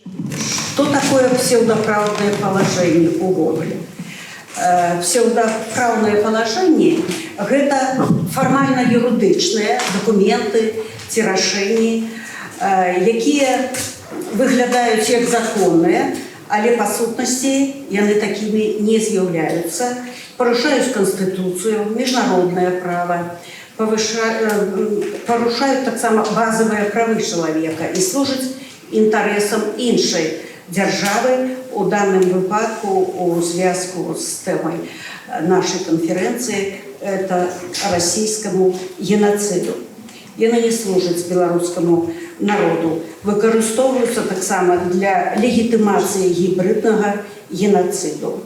Что такое псевдоправное положение увогуле? Псевдоправное положение – это формально-юридичные документы ці рашэнні, якія выглядаюць як законныя, але па сутнасці яны такімі не з'яўляюцца, парушаюць Конституцию, международное право, парушаюць таксама базовые правы чалавека і служаць інтарэсам іншай дзяржавы, у данном выпадку у звязку з тэмай нашай канферэнцыі это расійскаму геноциду. Яны не служаць беларускаму народу, выкарыстоўваюцца таксама для легітымацыі гібриднага геноциду.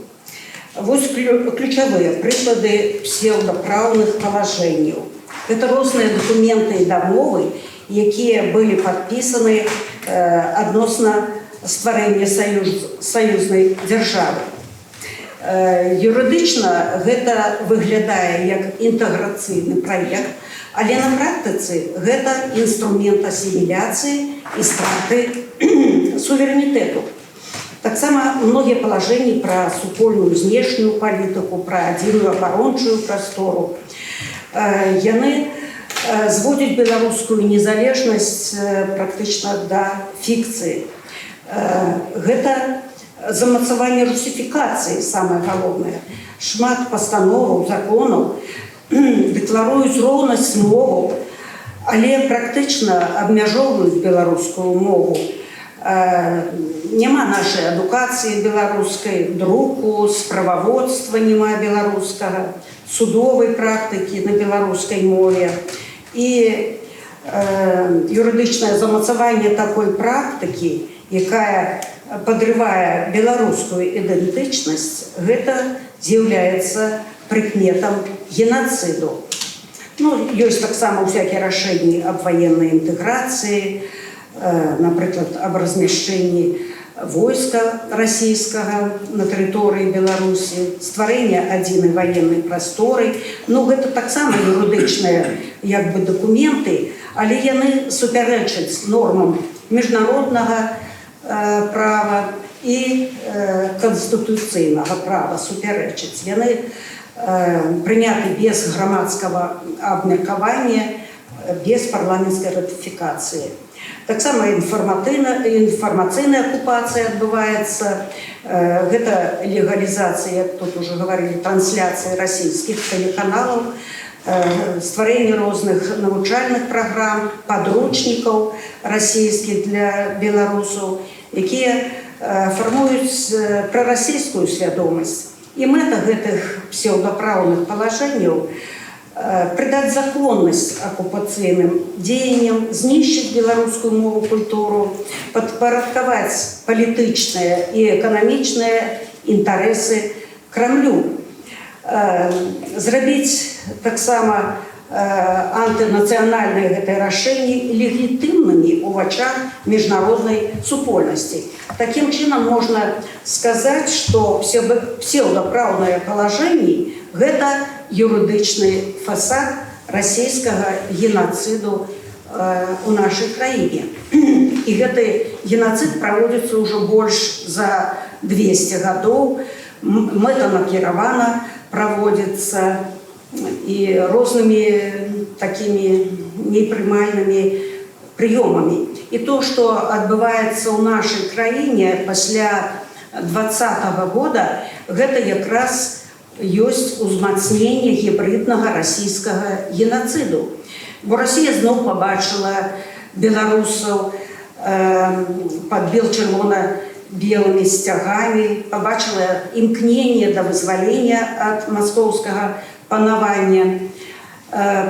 Вось ключавыя прыклады псевдапраўных палажэнняў. Это розныя дакументы і дамовы, якія былі падпісаны адносна стварэння саюзнай дзяржавы. Юрыдычна гэта выглядае як інтэграцыйны праект, але на практыцы гэта інструмент асіміляцыі і страты суверэнітэту. Таксама многія палажэнні пра супольную знешнюю палітыку, пра адзіную абарончую прастору. Яны зводзяць беларускую незалежнасць практычна да фікцыі. Гэта замацаванне русіфікацыі, самае галоўнае. Шмат пастановаў, законаў дэкларуюць роўнасць моваў, але практычна абмяжоўваюць беларускую мову. Няма нашай адукацыі беларускай, друку, справаводства няма беларускага, судовай практыкі на беларускай мове. І юрыдычнае замацаванне такой практыкі, якая падрывае беларускую ідэнтычнасць, гэта з'яўляецца прыкметам геноциду. Ёсць таксама всякие рашэнні аб военной інтэграцыі, напрыклад, аб размяшчэнні войска расійскага на тэрыторыі Беларусі, стварэння адзінай военной прасторы. Гэта таксама юрыдычныя дакументы, але яны супярэчаць нормам міжнароднага права і канстытуцыйнага права супярэчаць. Яны прыняты без грамадскага абмеркавання, без парламенцкай ратыфікацыі. Таксама інфармацыйная акупацыя адбываецца. Гэта легалізацыя, як тут уже говорили, трансляцыі расійскіх тэлеканалаў, стварэнне розных навучальных праграм, падручнікаў расійскіх для беларусаў, якія фармуюць прарасійскую свядомасць. І мэта гэтых псевдапраўных палажэнняў придать законность оккупационным деяниям, знищить белорусскую мову, культуру, подпорядковать политичные и экономичные интересы Кремлю, зрабіць таксама антынацыянальныя гэтыя рашэнні легітымнымі ў вачах міжнароднай супольнасці. Такім чынам можна сказаць, што псевдапраўныя палажэнні гэта юрыдычны фасад расійскага геноциду у нашай краіне. І гэты геноцид праводзіцца ўжо больш за 200 гадоў, мэтанакіравана праводзіцца і рознымі такімі непрымальнымі прыёмамі. І то, што адбываецца ў нашай краіне пасля 2020 года, гэта якраз ёсць узмацненне гібриднага расійскага геноциду. Бо Расія зноў пабачыла беларусаў пад чырвона-белымі сцягамі, пабачыла імкненне да вызвалення ад маскоўскага панавання.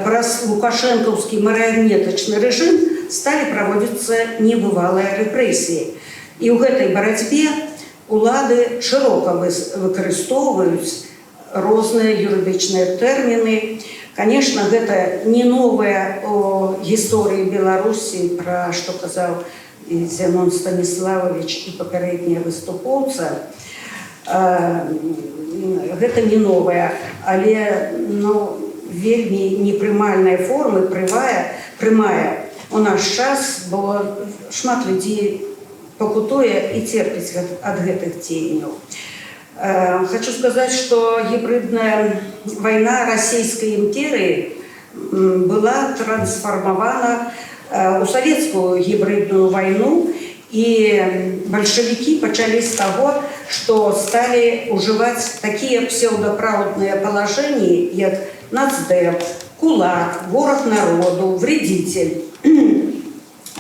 Праз лукашэнкаўскі марыянетачны рэжым сталі праводзіцца небывалыя рэпрэсіі. І ў гэтай барацьбе улады шырока выкарыстоўваюць розныя юрыдычныя тэрміны. Конечно, гэта не новая о гісторыі Беларусі, пра што казаў і Зянон Станіславович і папярэдняя выступоўца. Гэта не новая, але вельмі непрымальныя формы прымае у наш час, бо шмат людзей пакутуе и терпіць от гэтых дзеянняў. Хочу сказать, что гибридная война Российской империи была трансформована в советскую гибридную войну, и большевики почали с того, что стали уживать такие псевдоправедные положения, как нацдеп, кулак, ворог народу, вредитель.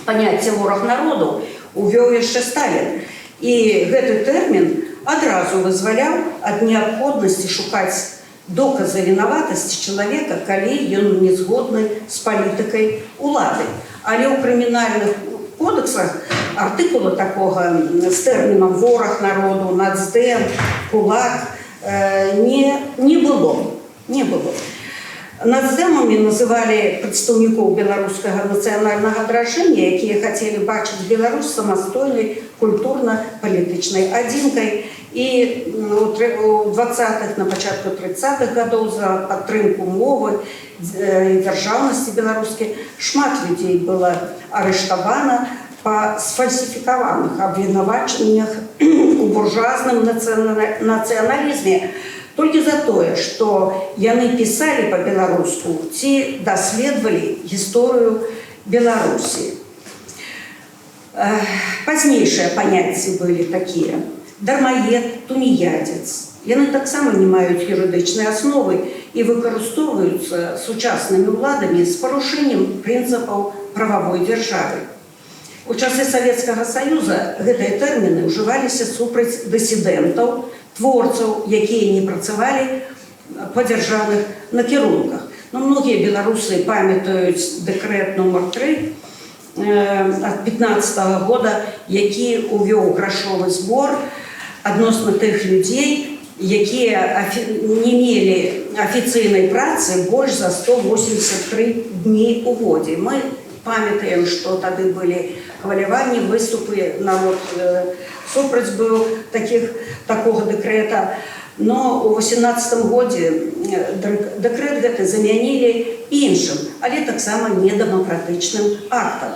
Понятие ворог народу увёў яшчэ Сталин. И этот термин одразу вызваляў ад необходимости шукаць доказы виноватости человека, калі ён не згодны с политикой улады. Але ў крымінальных кодексах артикула такого с термином ворог народу, нацдем, кулак не было. Нацдемами называли представников белорусского национального дрожжения, которые хотели бачить Беларусь самостойной культурно-политичной адзінкай. И у 20-х, на початку 30-х годов за падтрымку мовы и державности белорусской шмат людей было арыштавана по сфальсификованных обвинувачениях у буржуазном национализме только за то, что яны писали по-белоруску, те доследовали историю Беларуси. Позднейшие понятия были такие: дармаед, тунеядец. Яны таксама не мають юридичної основи і використовуються сучасними владами з порушенням принципів правової держави. У часи Советского Союзу гэтыя тэрміны ўжываліся супраць дысідэнтаў, творцаў, якія не працавалі па дзяржаўных накірунках. Но многія беларусы памятаюць дэкрэт номер 3 от 15-го года, які увёў грашовы збор адносна тых людзей, якія не мелі афіцыйнай працы больш за 183 дні у годзе. Мы памятаем, што тады былі хваляванні, выступы, народ супраць быў такога дэкрэта. Но у 18 годзе дэкрэт гэты замянілі іншым, але таксама недэмакратычным актам.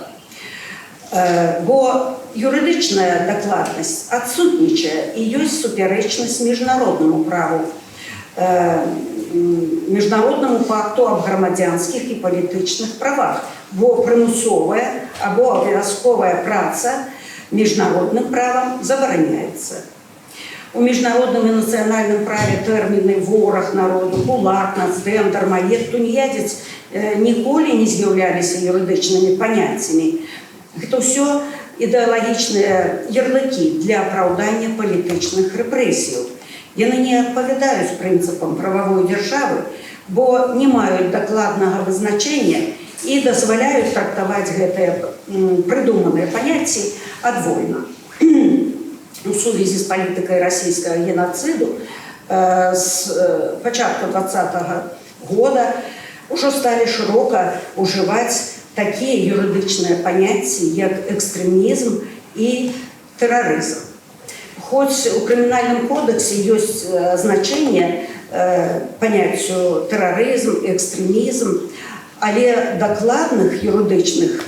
Бо юридичная докладность отсутнічае и есть супярэчнасць міжнароднаму праву, міжнароднаму пакту об грамадзянскіх і палітычных правах, бо прымусовая або абавязковая праца міжнародным правам забараняецца. У міжнародным і нацыянальным праве тэрміны вораг народу, кулак, нацдем, дармаед, тунеядец ніколі не з'яўляліся юридичнымі паняццямі. Это все идеологичные ярлыки для оправдания политичных репрессий. Яны не адпавядаюць принципам правовой державы, бо не мають докладного вызначения и дозволяют трактовать гэтые придуманные понятия адвольно. В связи с политикой российского геноциду с початку 20-го года уже стали широко уживать такие юридичные понятия, как экстремизм и терроризм. Хоть у Криминальном кодексе есть значение понятию терроризм, экстремизм, але докладных юридичных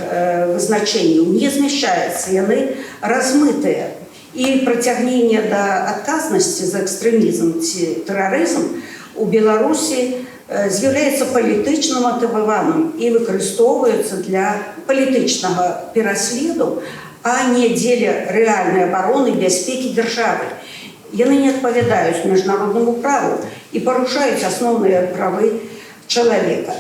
значений не змещается, яны размытые. И притягнение до отказности за экстремизм и терроризм у Беларуси з'являецца палітычна матываваным і выкарыстоўваецца для палітычнага пераследу, а не дзеля рэальнай абароны бяспекі дзяржавы. Яны не адпавядаюць міжнароднаму праву і парушаюць асноўныя правы чалавека.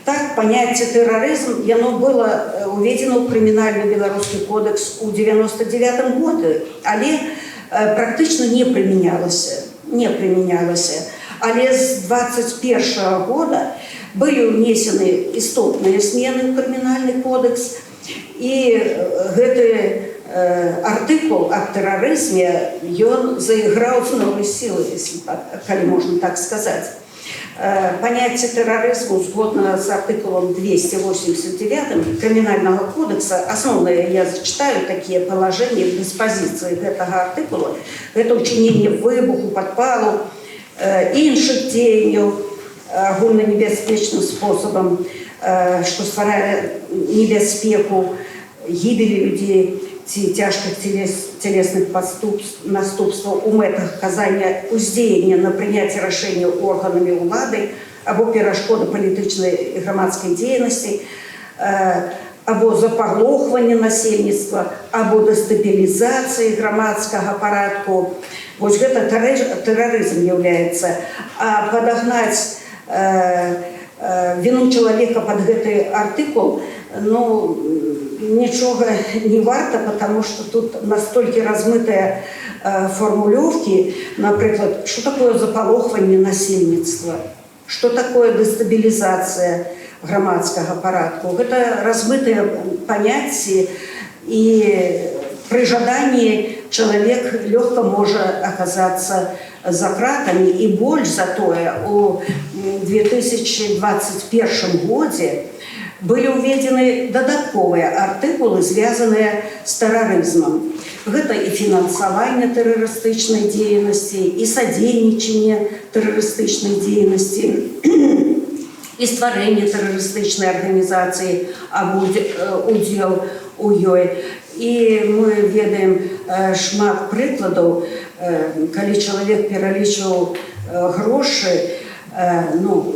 Так, понятие терроризм, яно было уведено в Криминальный белорусский кодекс у 99 году, але практично не применялось. Але с 21 года были внесены істотные смены в Криминальный кодекс, и гэты артикул о терроризме, он заиграл с новой силой, если можно так сказать. Понятие терроризма, сгодно с артикулом 289 Криминального кодекса, основные, я зачитаю такие положения в диспозиции этого артикула, это учинение выбуху, подпалу, іншых дзеянняў агульнанебяспечным способам, што стварае небяспеку гібелі людзей, ці цяжкіх цілесных наступстваў у мэтах аказання ўздзеяння на прыняцце рашэнняў органамі ўлады або перашкоды палітычнай і грамадскай дзейнасці, або запаглохвання насельніцтва, або дэстабілізацыі грамадскага парадку. Вось гэта тэрарызм з'яўляецца. А падагнаць вину чалавека под гэты артыкул, ну, нічога не варта, потому что тут настолько размытые формулёвки, например, что такое запалохванне насельніцтва, что такое дестабилизация грамадскага парадку. Это размытые понятия, и при жадании человек легко может оказаться за кратами, и больше за тое у 2021 году были уведены додатковые артикулы, связанные с терроризмом. Это и финансование террористичной деятельности, и содейничание террористичной деятельности, и створение террористичной организации, або удел у ёй. И мы ведаем шмат прикладов, когда человек перелічваў гроши, ну,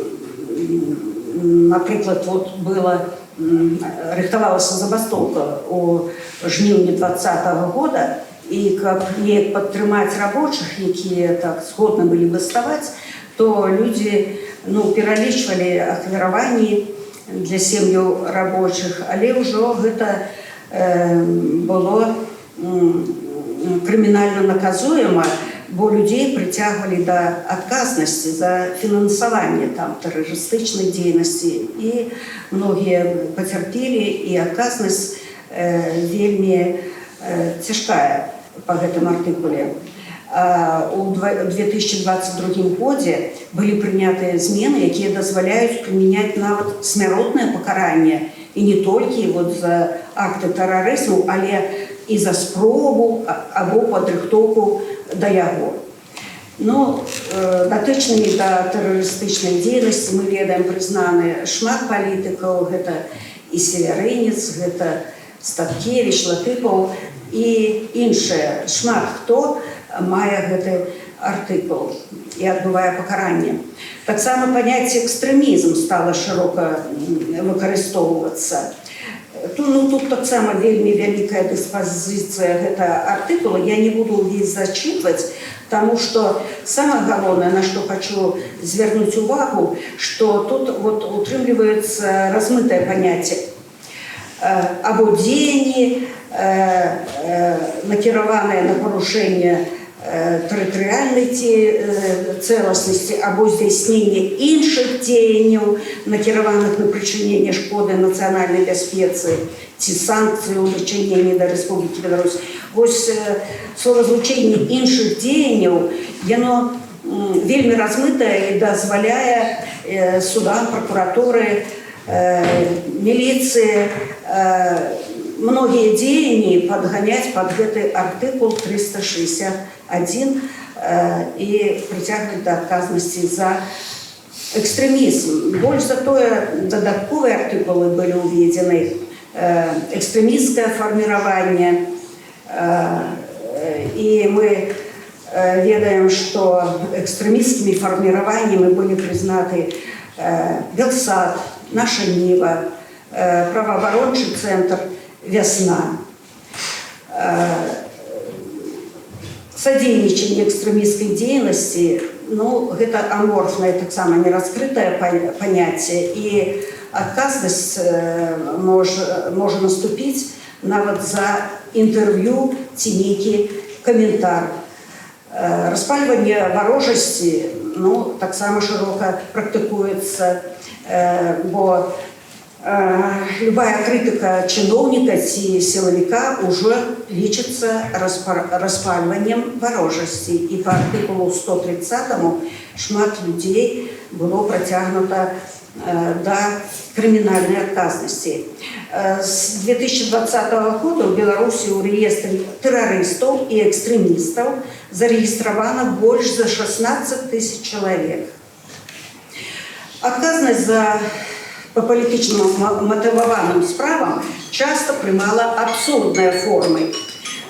например, вот было, рыхтавалася забастовка у жніўні 2020 года, и как неяк падтрымаць рабочих, якія так згодны былі выставаць, то люди, ну, пералічвалі ахвяраванні для сем'яў рабочих, але ўжо гэта было крымінальна наказуемо, бо людей притягивали до отказности за финансование там террористичной деятельности, и многие потерпели, и отказность вельми тяжкая по этому артикуле. У 2022 году были приняты измены, которые дозволяют применять нават смяротное покарание, и не только вот за акты терроризму, але и за спробу або падрыхтоўку да яго. Ну, датычнымі да тэрарыстычнай дзейнасці мы ведаем прызнаны шмат палітыкаў, гэта і Севярынец, гэта Статкевіч, Латыпаў і іншыя. Шмат хто мае гэты артыкул і адбывае пакаранне. Таксама паняцце экстрэмізм стала шырока выкарыстоўвацца. Тут так само вельми великая диспозиция этого артикула. Я не буду весь зачитывать, потому что самое главное, на что хочу звернуть увагу, что тут вот утрымливается размытое понятие або дзеянні, накіраванае на парушэнне тэрытарыяльнай цэласнасці або здзяйсненне іншых дзеянняў, накіраваных на прычыненне шкоды нацыянальнай бяспецы ці санкцыі ў дачыненні да Рэспублікі Беларусь. Вось словазлучэнне іншых дзеянняў, яно вельмі размытае і дазваляе судам, прокуратуры, міліцыі многие деяния подгонять под этот артикул 361 и притягивать до отказности за экстремизм. Больше за то додатковые артикулы были уведены. Экстремистское формирование. И мы ведаем, что экстремистскими формированиями были признаны Белсад, Наша Нива, правооборонный центр «Весна». Содейничание экстремистской деятельности, ну, это аморфное, так само нераскрытое понятие, и отказность может наступить нават за интервью ці нейкі комментар. Распальванне варожасці, ну, так само широко практикуется, бо любая критика чиновника ці силовика уже лічится распальваннем ворожости. И по артикулу 130 шмат людей было протягнуто до криминальной отказности. С 2020 года в Беларуси у реестре террористов и экстремистов зарегистрировано больше за 16 тысяч человек. Отказность за по політично мотивованим справам часто приймала абсурдні форми.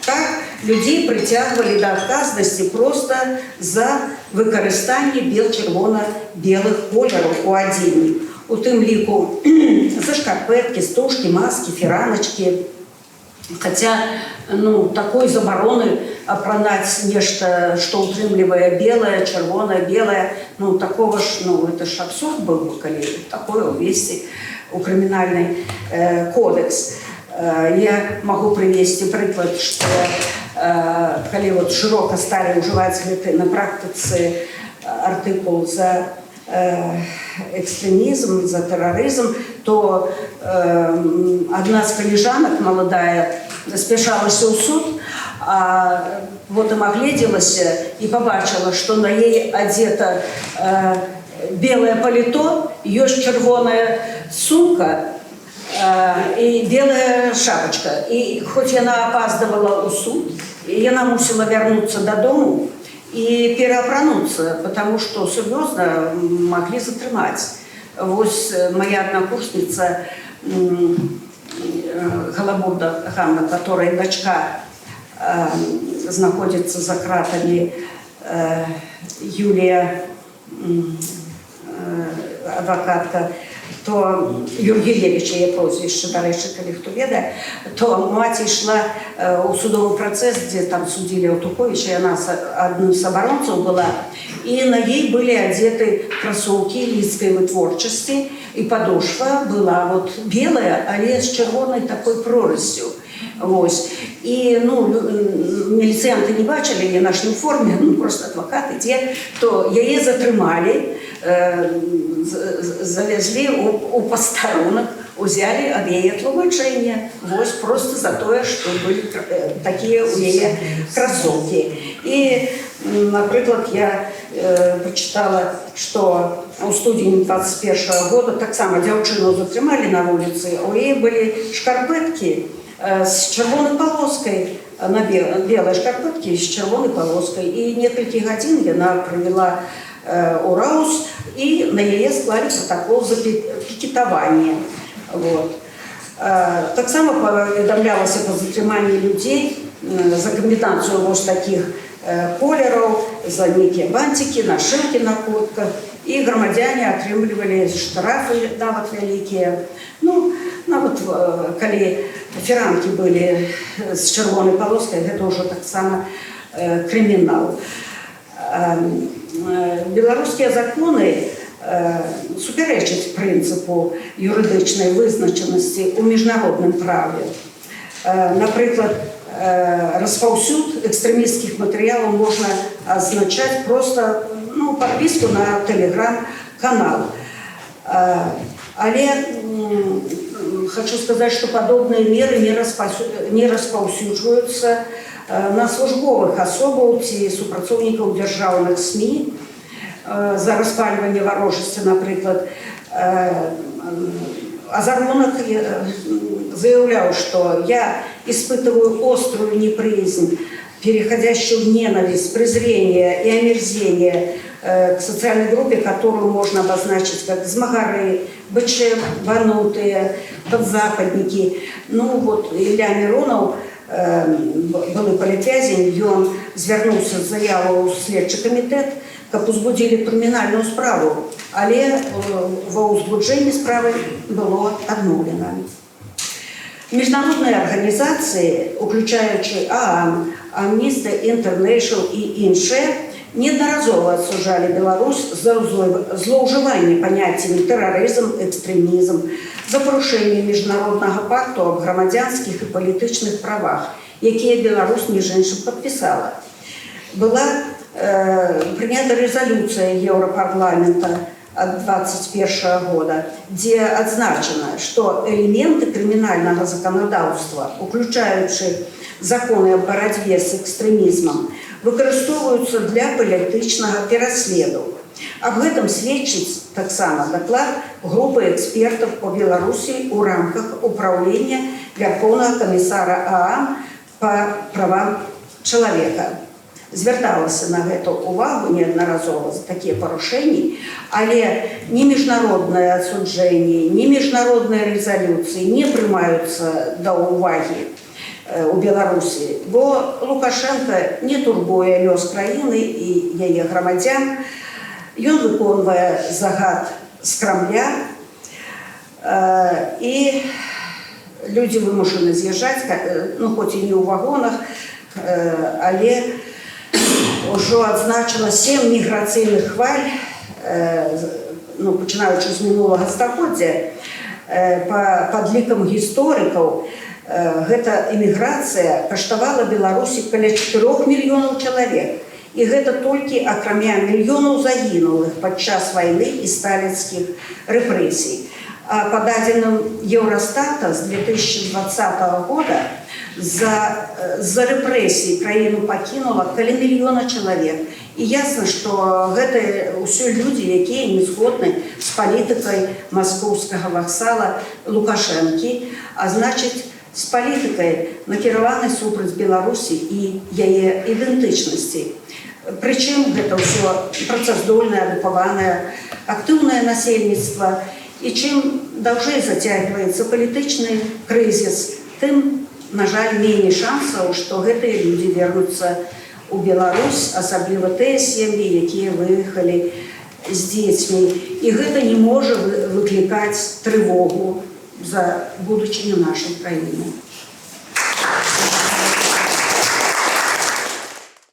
Так, людей притягували до відповідальності просто за використання біл-червоно-білих кольорів у одягу. У тим ліку за шкарпетки, стужки, маски, фіраночки. Хотя, такой забороны апранаць нечто, что утрымлівае белое, червоное, белое, такого ж, это ж абсурд был, коли такое увести у криминальный кодекс. Я могу привести приклад, что коли вот широко стали уживать на практике артикул за экстремизм, за терроризм, то одна из коллежанок молодая спешалась в суд, а потом огляделась и побачила, что на ей одето белое палито, есть червоная сумка и белая шапочка. И хоть она опаздывала в суд, и она мусила вернуться до дому и переопрануться, потому что серьезно могли затрымать. Вот моя однокурсница Голобурда Ганна, которая дочка находится за кратами, Юлия, адвокатка, то Юргілєвича є прозвище, до речі, коли хто ведає, то мать йшла у судовий процес, где там судили Отуховича, и она одним из оборонцев была, и на ей были одеты кроссовки лидской вытворчести, и подошва была вот белая, а с червоной такой проростью. Ось. І міліціянти не бачили її в нашій формі, просто адвокати ті, то її затримали, завезли у посторонок, взяли от її тлумачення, ось просто за то, що були такі у її кросовки. І, наприклад, я прочитала, що у студені 21-го года так само дівчину затримали на вулиці, у її були шкарпетки с червоной полоской, на белой шкарпетке с червоной полоской. И несколько годин она провела у РАУС, и на ее склали протокол за пикетование. Вот. Так само поведомлялося по затриманию людей за комбинацию вот таких колеров, за некие бантики, нашивки на куртках. И громадяне отрымливали штрафы нават великие. Нават, коли фіранки были с червоной полоской, это уже так само криминал. Белорусские законы суперечать принципу юридичної визначеності у міжнародному праві. Наприклад, розповсюд екстремістських матеріалів можна означати просто подписку на телеграм-канал. Але хочу сказать, что подобные меры не распаўсюджваюцца на службовых асобаў ці супрацоўнікаў дзяржаўных СМИ за распальванне варожасці, напрыклад. Азаронак заявлял, что я испытываю острую неприязнь, переходящую в ненависть, презрение и омерзение к социальной группе, которую можно обозначить как змагары, бычеванутые, подзападники. Ілля Миронов, былы палітвязень, ён звярнуўся з заяву ў следчы камітэт, каб узбудзілі крымінальную справу, але ва ўзбуджэнні справы было адмоўлена. Международные организации, включаючи ААН, Amnesty International и іншие, неодноразово осуждали Беларусь за злоуживание понятиями терроризм, экстремизм, за порушение Международного пакту об громадянских и политичных правах, якія Беларусь між іншим подписала. Была принята резолюция Европарламента от 2021 года, где отзначено, что элементы криминального законодательства, включающие законы о борьбе с экстремизмом, використовуються для політичного пересліду. Об этом свідчить так само доклад групи експертів по Білорусі у рамках управління Верховного комісара ООН по правам человека. звярталася на гэту увагу неаднаразова за такія парушэнні, але ні міжнародныя асуджэнні, ні міжнародныя рэзалюцыі не прымаюцца да ўвагі у Беларусі, бо Лукашенко не турбуе лёс краіны і яе грамадзян. Ён выконвае загад з Крамля, і людзі вымушаны з'язджаць, ну, хоць і не ў вагонах, але ўжо адзначана 7 міграцыйных хваль, ну, пачынаючы з мінулага стагоддзя. Па падлікам гісторыкаў, гэта эміграцыя каштавала Беларусі каля 4 мільёнаў чалавек. І гэта толькі акрамя мільёнаў загінулых падчас вайны і сталінскіх рэпрэсій. А па дадзеным Еўрастата з 2020 года за рэпрэсій краіну пакінула каля мільёна чалавек. І ясна, што гэта ўсё людзі, якія не згодны з палітыкай маскоўскага ваксала Лукашэнкі, а значыць, з палітыкай, накіраванай супраць Беларусі і яе ідэнтычнасці. Прычым гэта ўсё працаздольнае, адукаванае, актыўнае насельніцтва. І чым даўжэй зацягваецца палітычны крызіс, тым, на жаль, меней шансаў, што гэтыя людзі вернуцца у Беларусь, асабліва тыя сем'і, якія выехалі з дзецьмі. І гэта не можа выклікаць трывогу за будучыню нашай краіны.